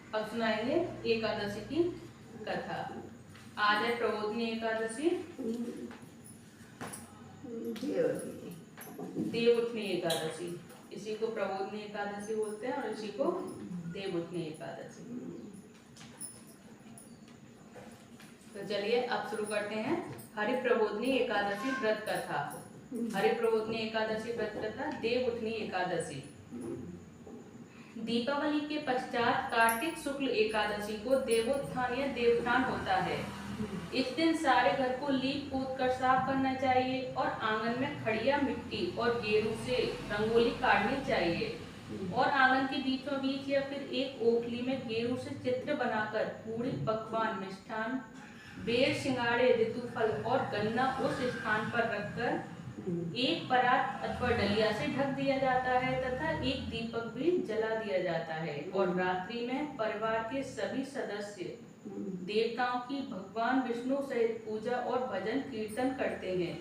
अब सुनाएंगे एकादशी की कथा। आज है प्रबोधिनी एकादशी, देवउठनी एकादशी। इसी को प्रबोधिनी एकादशी बोलते हैं और इसी को देवउठनी एकादशी। तो चलिए अब शुरू करते हैं हरि प्रबोधिनी एकादशी व्रत कथा। हरि प्रबोधिनी एकादशी व्रत कथा, देवउठनी एकादशी। दीपावली के पश्चात कार्तिक शुक्ल एकादशी को देवोत्थान या देवउत्थान होता है। इस दिन सारे घर को लीप पोत कर साफ करना चाहिए और आंगन में खड़िया मिट्टी और गेरू से रंगोली काटनी चाहिए और आंगन के बीचों बीच या फिर एक ओखली में गेरू से चित्र बनाकर पूरी पकवान, मिष्ठान, बेर, सिंगाड़े, ऋतुफल और गन्ना उस स्थान पर रखकर एक परात अथवा डलिया से ढक दिया जाता है तथा एक दीपक भी जला दिया जाता है और रात्रि में परिवार के सभी सदस्य देवताओं की भगवान विष्णु सहित पूजा और भजन कीर्तन करते हैं।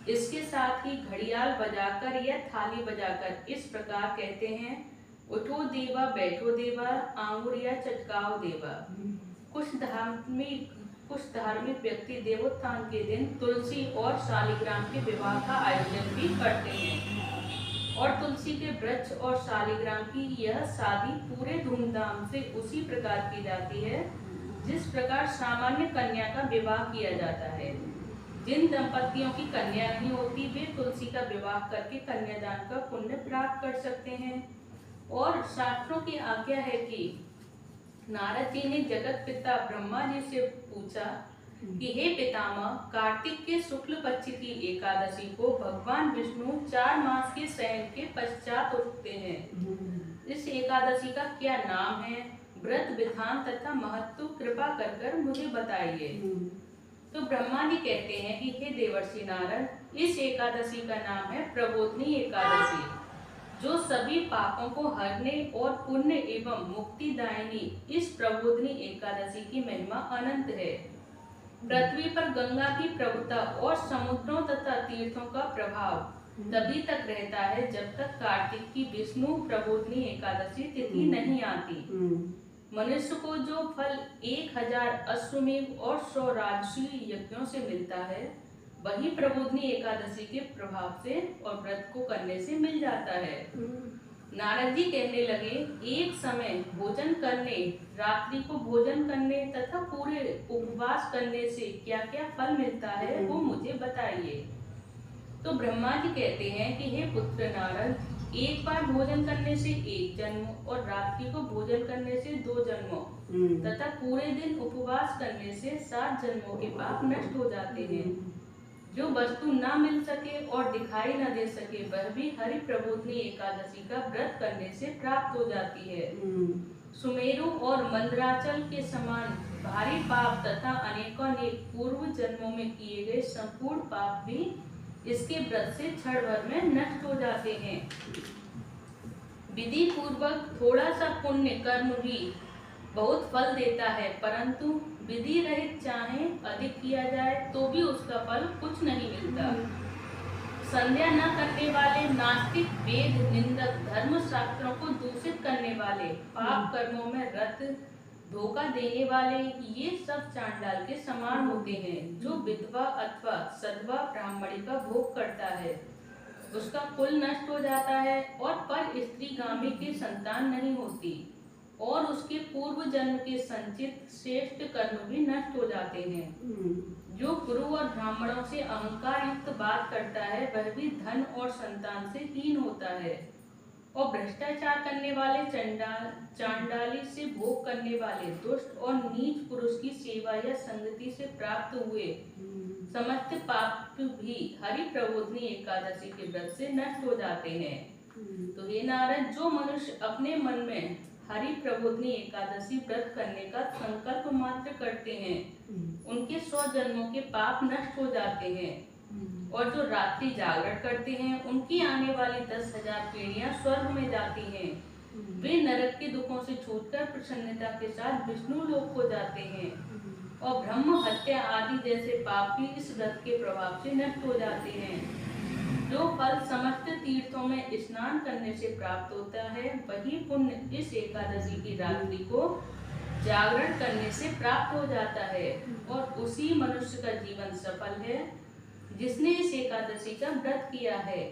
इसके साथ ही घड़ियाल बजाकर या थाली बजाकर इस प्रकार कहते हैं, उठो देवा बैठो देवा, आंगुरिया चटकाओ देवा। कुछ धार्मिक व्यक्ति देवोत्थान के दिन तुलसी और शालिग्राम के विवाह का आयोजन भी करते हैं और तुलसी के वृक्ष और शालिग्राम की यह शादी पूरे धूमधाम से उसी प्रकार की जाती है जिस प्रकार सामान्य कन्या का विवाह किया जाता है। जिन दंपतियों की कन्या नहीं होती वे तुलसी का विवाह करके कन्यादान का पुण्य प्राप्त कर सकते हैं। और शास्त्रों की आज्ञा है कि नारद जी ने जगत पिता ब्रह्मा जी से पूछा कि हे पितामह, कार्तिक के शुक्ल पक्ष की एकादशी को भगवान विष्णु 4 मास के शयन के पश्चात उठते हैं। इस एकादशी का क्या नाम है, व्रत विधान तथा महत्व कृपा कर मुझे बताइए। तो ब्रह्मा जी कहते हैं कि हे देवर्षि नारद, इस एकादशी का नाम है प्रबोधिनी एकादशी, जो सभी पापों को हरने और पुण्य एवं मुक्तिदायिनी इस प्रबोधिनी एकादशी की महिमा अनंत है। पृथ्वी पर गंगा की प्रभुता और समुद्रों तथा तीर्थों का प्रभाव तभी तक रहता है जब तक कार्तिक की विष्णु प्रबोधिनी एकादशी तिथि नहीं आती। मनुष्य को जो फल 1000 अश्वमेध और 100 राजसूय यज्ञों से मिलता है वही प्रबोधिनी एकादशी के प्रभाव से और व्रत को करने से मिल जाता है। नारद जी कहने लगे, एक समय भोजन करने, रात्रि को भोजन करने तथा पूरे उपवास करने से क्या क्या फल मिलता है वो मुझे बताइए। तो ब्रह्मा जी कहते हैं कि हे पुत्र नारद, एक बार भोजन करने से 1 जन्म और रात्रि को भोजन करने से 2 जन्मों तथा पूरे दिन उपवास करने से 7 जन्मों के पाप नष्ट हो जाते हैं। जो वस्तु ना मिल सके और दिखाई न दे सके वह भी हरि प्रबोधिनी एकादशी का व्रत करने से प्राप्त हो जाती है। सुमेरु और मंदराचल के समान भारी पाप तथा अनेकों पूर्व जन्मों में किए गए संपूर्ण पाप भी इसके व्रत से क्षण भर में नष्ट हो जाते हैं। विधि पूर्वक थोड़ा सा पुण्य कर्म भी बहुत फल देता है, परंतु विधि रहित चाहे अधिक किया जाए तो भी उसका फल कुछ नहीं मिलता। संध्या न करने वाले, नास्तिक, वेद निंदक, धर्म शास्त्रों को दूषित करने वाले, पाप कर्मों में रत, धोखा देने वाले, ये सब चांडाल के समान होते हैं। जो विधवा अथवा सधवा ब्राह्मणी का भोग करता है उसका कुल नष्ट हो जाता है और पर स्त्रीगामी की संतान नहीं होती और उसके पूर्व जन्म के संचित श्रेष्ठ कर्म भी नष्ट हो जाते हैं। जो गुरु और ब्राह्मणों से अहंकार युक्त बात करता है वह भी धन और संतान से हीन होता है और भ्रष्टाचार करने वाले, चांडाली से भोग करने वाले, दुष्ट और नीच पुरुष की सेवा या संगति से प्राप्त हुए समस्त पाप भी हरि प्रबोधिनी एकादशी के व्रत से नष्ट हो जाते हैं। तो हे नारद, जो मनुष्य अपने मन में हरि प्रबोधिनी एकादशी व्रत करने का संकल्प मात्र करते हैं उनके 100 जन्मों के पाप नष्ट हो जाते हैं और जो रात्रि जागरण करते हैं उनकी आने वाली 10,000 पीढ़ियां स्वर्ग में जाती हैं। वे नरक के दुखों से छूटकर प्रसन्नता के साथ विष्णु लोक को जाते हैं और ब्रह्म हत्या आदि जैसे पाप भी इस व्रत के प्रभाव से नष्ट हो जाते हैं। जो फल समस्त तीर्थों में स्नान करने से प्राप्त होता है, वही पुण्य इस एकादशी की रात्रि को जागरण करने से प्राप्त हो जाता है और उसी मनुष्य का जीवन सफल है जिसने इस एकादशी का व्रत किया है।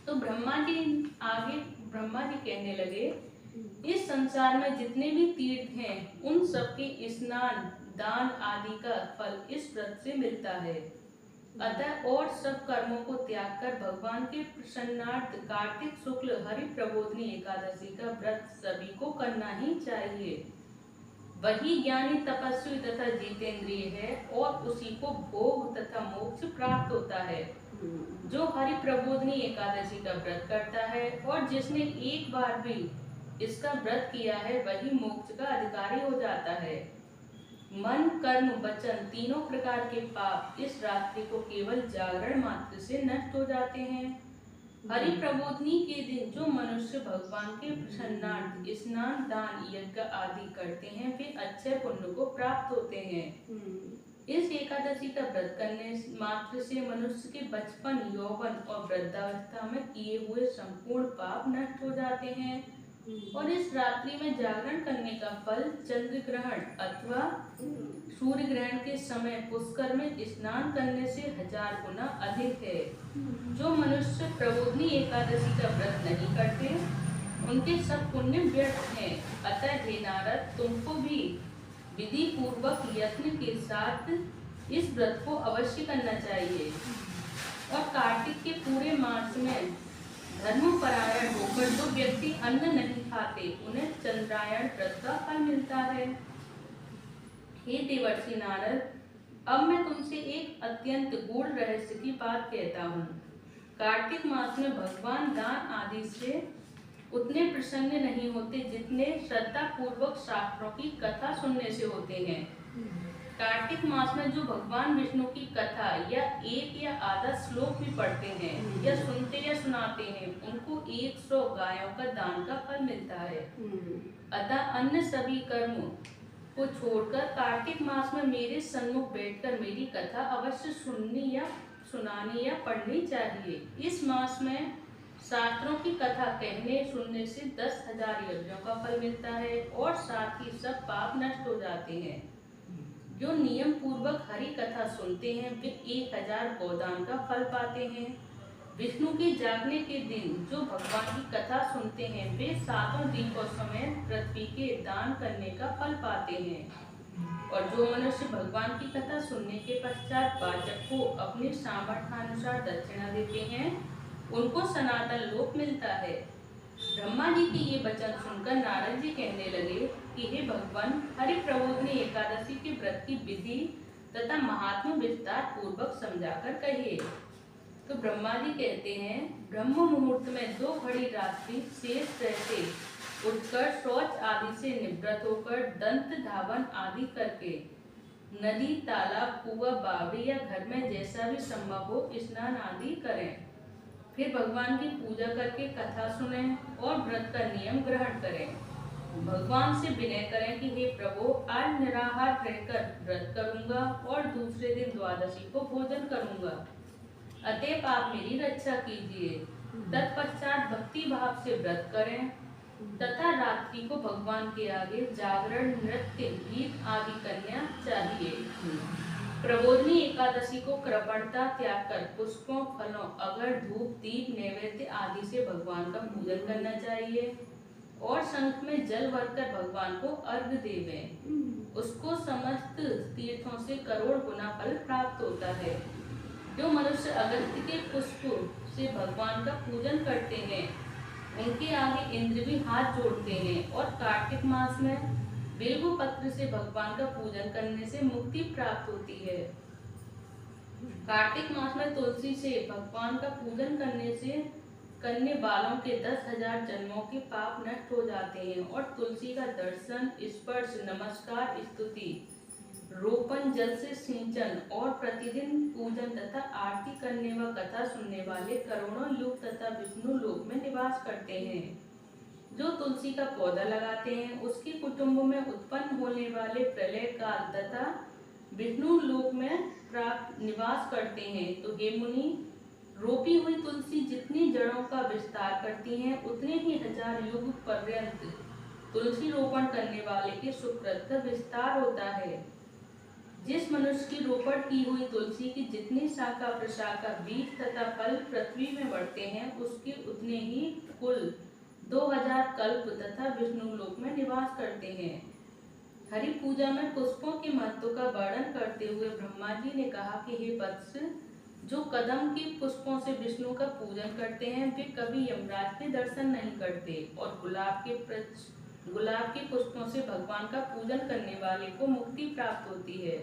तो ब्रह्मा जी कहने लगे, इस संसार में जितने भी तीर्थ हैं उन सबके स्नान दान आदि का फल इस व्रत से मिलता है। अतः और सब कर्मों को त्याग कर भगवान के प्रसन्नार्थ कार्तिक शुक्ल हरि प्रबोधनी एकादशी का व्रत सभी को करना ही चाहिए। वही ज्ञानी तपस्वी तथा जितेंद्रिय है और उसी को भोग तथा मोक्ष प्राप्त होता है। जो हरि प्रबोधनी एकादशी का व्रत करता है और जिसने एक बार भी इसका व्रत किया है वही मोक्ष का अधिकारी हो जाता है। मन कर्म वचन तीनों प्रकार के पाप इस रात्रि को केवल जागरण मात्र से नष्ट हो जाते हैं। हरि प्रबोधनी के दिन जो मनुष्य भगवान के प्रसन्नार्थ स्नान दान यज्ञ आदि करते हैं वे अच्छे पुण्य को प्राप्त होते हैं। इस एकादशी का व्रत करने मात्र से मनुष्य के बचपन यौवन और वृद्धावस्था में किए हुए संपूर्ण पाप नष्ट हो जाते हैं और इस रात्रि में जागरण करने का फल चंद्र ग्रहण अथवा सूर्य ग्रहण के समय पुष्कर में स्नान करने से 1000 गुना अधिक है। जो मनुष्य प्रबोधनी एकादशी का व्रत नहीं करते उनके सब पुण्य व्यर्थ हैं। अतः हे नारद, तुमको भी विधि पूर्वक यत्न के साथ इस व्रत को अवश्य करना चाहिए और कार्तिक के पूरे मास में धर्मपरायण होकर जो व्यक्ति अन्न नहीं खाते उन्हें चंद्रायण व्रत का फल मिलता है। हे देवर्षि नारद, अब मैं तुमसे एक अत्यंत गूढ़ रहस्य की बात कहता हूँ। कार्तिक मास में भगवान दान आदि से उतने प्रसन्न नहीं होते जितने श्रद्धा पूर्वक शास्त्रों की कथा सुनने से होते हैं। कार्तिक मास में जो भगवान विष्णु की कथा या एक या आधा श्लोक भी पढ़ते हैं या सुनते या सुनाते हैं उनको 100 गायों का दान का फल मिलता है। अतः अन्य सभी कर्म को छोड़कर कार्तिक मास में मेरे सन्मुख बैठकर मेरी कथा अवश्य सुननी या सुनानी या पढ़नी चाहिए। इस मास में शास्त्रों की कथा कहने सुनने से 10,000 यज्ञों का फल मिलता है और साथ ही सब पाप नष्ट हो जाते हैं। जो नियम पूर्वक हरि कथा सुनते हैं वे 1000 गोदान का फल पाते हैं। विष्णु के जागने के दिन जो भगवान की कथा सुनते हैं वे 7 दीपों समेत पृथ्वी के दान करने का फल पाते हैं। और जो मनुष्य भगवान की कथा सुनने के पश्चात वाचक को अपने सामर्थ्यानुसार दक्षिणा देते हैं उनको सनातन लोक मिलता है। ब्रह्मा जी के ये वचन सुनकर नारद जी कहने लगे कि हे भगवान, हरि प्रबोधनी एकादशी के व्रत की विधि तथा महात्मा विस्तार पूर्वक समझाकर कहिए। तो ब्रह्मा जी कहते हैं, ब्रह्म मुहूर्त में 2 घड़ी रात्रि शेष रहते उठकर शौच आदि से निवृत्त होकर दंत धावन आदि करके नदी तालाब कुआं बावड़ी या घर में जैसा भी संभव हो स्नान आदि करें। फिर भगवान की पूजा करके कथा सुनें और व्रत का नियम ग्रहण करें। भगवान से विनय करें कि हे प्रभु, आज निराहार रहकर व्रत करूंगा और दूसरे दिन द्वादशी को भोजन करूंगा, अतएव आप मेरी रक्षा कीजिए। तत्पश्चात भक्ति भाव से व्रत करें तथा रात्रि को भगवान के आगे जागरण नृत्य गीत आदि करना चाहिए। प्रबोधनी एकादशी को कृपणता त्याग कर पुष्पों फलों अगर धूप दीप नैवेद्य आदि से भगवान का पूजन करना चाहिए और शंख में जल भरकर भगवान को अर्घ देवें। उसको समस्त तीर्थों से करोड़ गुना फल प्राप्त होता है। जो मनुष्य अगस्त्य के पुष्प से भगवान का पूजन करते हैं उनके आगे इंद्र भी हाथ जोड़ते हैं और कार्तिक मास में बेलगु पत्र से भगवान का पूजन करने से मुक्ति प्राप्त होती है। कार्तिक मास में तुलसी से भगवान का पूजन करने वालों के 10,000 जन्मों के पाप नष्ट हो जाते हैं और तुलसी का दर्शन स्पर्श नमस्कार स्तुति रोपण जल से सिंचन और प्रतिदिन पूजन तथा आरती करने व कथा सुनने वाले करोड़ों युग तथा विष्णु लोक में निवास करते हैं। जो तुलसी का पौधा लगाते हैं उसके कुटुंब में उत्पन्न होने वाले प्रलय काल तथा विष्णु लोक में प्राप्त निवास करते हैं। तो हे मुनि, रोपी हुई तुलसी जितनी जड़ों का विस्तार करती है, उतने ही 1000 युग पर्यंत तुलसी रोपण करने वाले के सुकृत का विस्तार होता है। जिस मनुष्य की रोपण की हुई तुलसी की जितनी शाखा प्रशाखा बीज तथा फल पृथ्वी में बढ़ते हैं, उसके उतने ही कुल 2000 कल्प तथा विष्णु लोक में निवास करते हैं। हरि पूजा में पुष्पों के महत्व का वर्णन करते हुए ब्रह्मा जी ने कहा कि हे वत्स, जो कदम के पुष्पों से विष्णु का पूजन करते हैं, वे कभी यमराज के दर्शन नहीं करते, और गुलाब के पुष्पों से भगवान का पूजन करने वाले को मुक्ति प्राप्त होती है।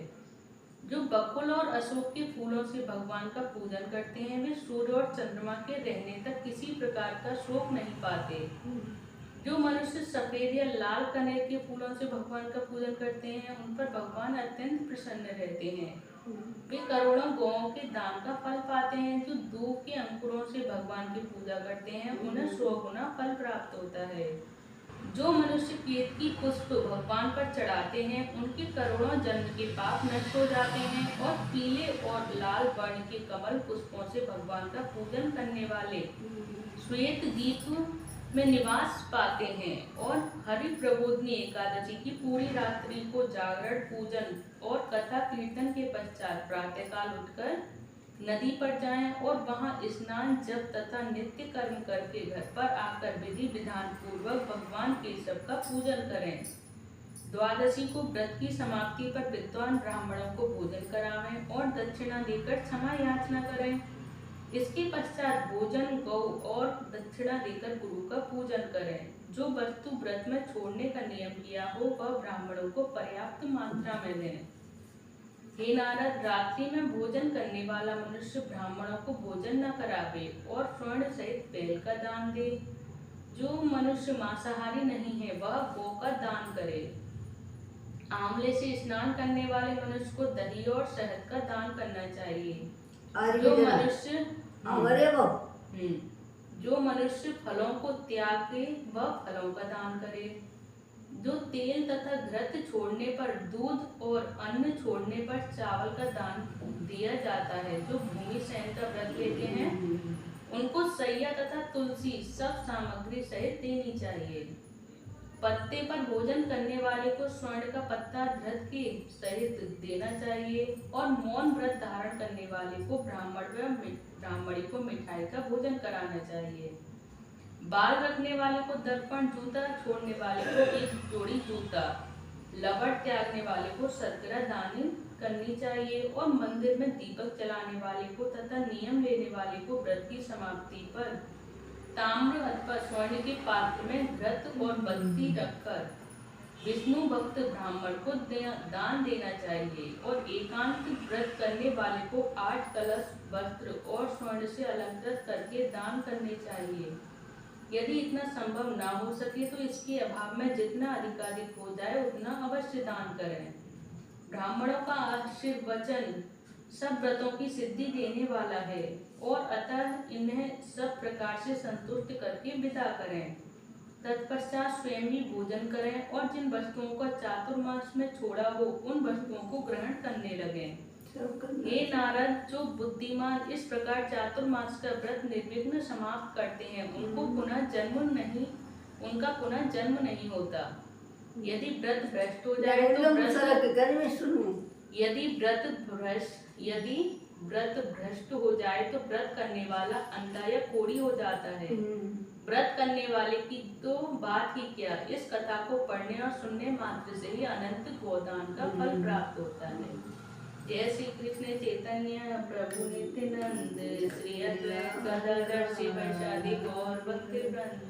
जो बकुल और अशोक के फूलों से भगवान का पूजन करते हैं, वे सूर्य और चंद्रमा के रहने तक किसी प्रकार का शोक नहीं पाते। जो मनुष्य सफेद या लाल कनेर के फूलों से भगवान का पूजन करते हैं, उन पर भगवान अत्यंत प्रसन्न रहते हैं। वे करोड़ों गौओं के दान का फल पाते हैं। जो दूब के अंकुरों से भगवान की पूजा करते हैं, उन्हें 100 गुना फल प्राप्त होता है। जो मनुष्य केतकी पुष्प भगवान पर चढ़ाते हैं, उनके करोड़ों जन्म के पाप नष्ट हो जाते हैं, और पीले और लाल वर्ण के कमल पुष्पों से भगवान का पूजन करने वाले श्वेत द्वीप में निवास पाते हैं। और हरि प्रबोधनी एकादशी की पूरी रात्रि को जागरण, पूजन और कथा कीर्तन के पश्चात प्रातःकाल उठकर नदी पर जाएं और वहां स्नान, जप तथा नित्य कर्म करके घर पर आकर विधि विधान पूर्वक भगवान केशव का पूजन करें। द्वादशी को व्रत की समाप्ति पर विद्वान ब्राह्मणों को भोजन करावें और दक्षिणा देकर क्षमा याचना करें। इसके पश्चात भोजन, गौ और दक्षिणा देकर गुरु का पूजन करें। जो वस्तु व्रत में छोड़ने का नियम किया हो, वह ब्राह्मणों को पर्याप्त मात्रा में दें। हे नारद, रात्रि में भोजन करने वाला मनुष्य ब्राह्मणों को भोजन न करावे और स्वर्ण सहित बैल का दान दे। जो मनुष्य मांसाहारी नहीं है, वह गौ का दान करे। आंवले से स्नान करने वाले मनुष्य को दही और शहद का दान करना चाहिए। जो मनुष्य फलों को त्यागे, वह फलों का दान करे। जो तेल तथा घृत छोड़ने पर, दूध और अन्न छोड़ने पर चावल का दान दिया जाता है। जो भूमि शयन का व्रत लेते हैं, उनको सैया तथा तुलसी सब सामग्री सहित देनी चाहिए। पत्ते पर भोजन करने वाले को स्वर्ण का पत्ता घृत के सहित देना चाहिए, और मौन व्रत धारण करने वाले को ब्राह्मणी को मिठाई का भोजन कराना चाहिए। बाल रखने वाले को दर्पण, जूता छोड़ने वाले को एक जोड़ी जूता, लवट त्यागने वाले को शर्करा दान करनी चाहिए, और मंदिर में दीपक जलाने वाले को तथा नियम लेने वाले को व्रत की समाप्ति पर ताम्र अथवा स्वर्ण के पात्र में घृत और बत्ती रखकर विष्णु भक्त ब्राह्मण को दान देना चाहिए। और एकांत व्रत करने वाले को 8 कलश वस्त्र और स्वर्ण से अलंकृत करके दान करने चाहिए। यदि इतना संभव ना हो सके तो इसके अभाव में जितना अधिकाधिक हो जाए उतना अवश्य दान करें। ब्राह्मणों का आशीर्वचन सब व्रतों की सिद्धि देने वाला है, और अतः इन्हें सब प्रकार से संतुष्ट करके विदा करें। तत्पश्चात स्वयं ही भोजन करें, और जिन वस्तुओं का चातुर्मास में छोड़ा हो, उन वस्तुओं को ग्रहण करने लगें। हे नारद, जो बुद्धिमान इस प्रकार चातुर्मास का व्रत निर्विघ्न समाप्त करते हैं, उनका पुनः जन्म नहीं होता। यदि व्रत भ्रष्ट हो जाए तो व्रत करने वाला अंधा या कोढ़ी हो जाता है। व्रत करने वाले की तो बात ही क्या, इस कथा को पढ़ने और सुनने मात्र से ही अनंत गोदान का फल प्राप्त होता है। जय श्री कृष्ण चैतन्य प्रभु नित्यानंद, श्री अद्वैत गदाधर शिव सदि गौर भक्त वृंद।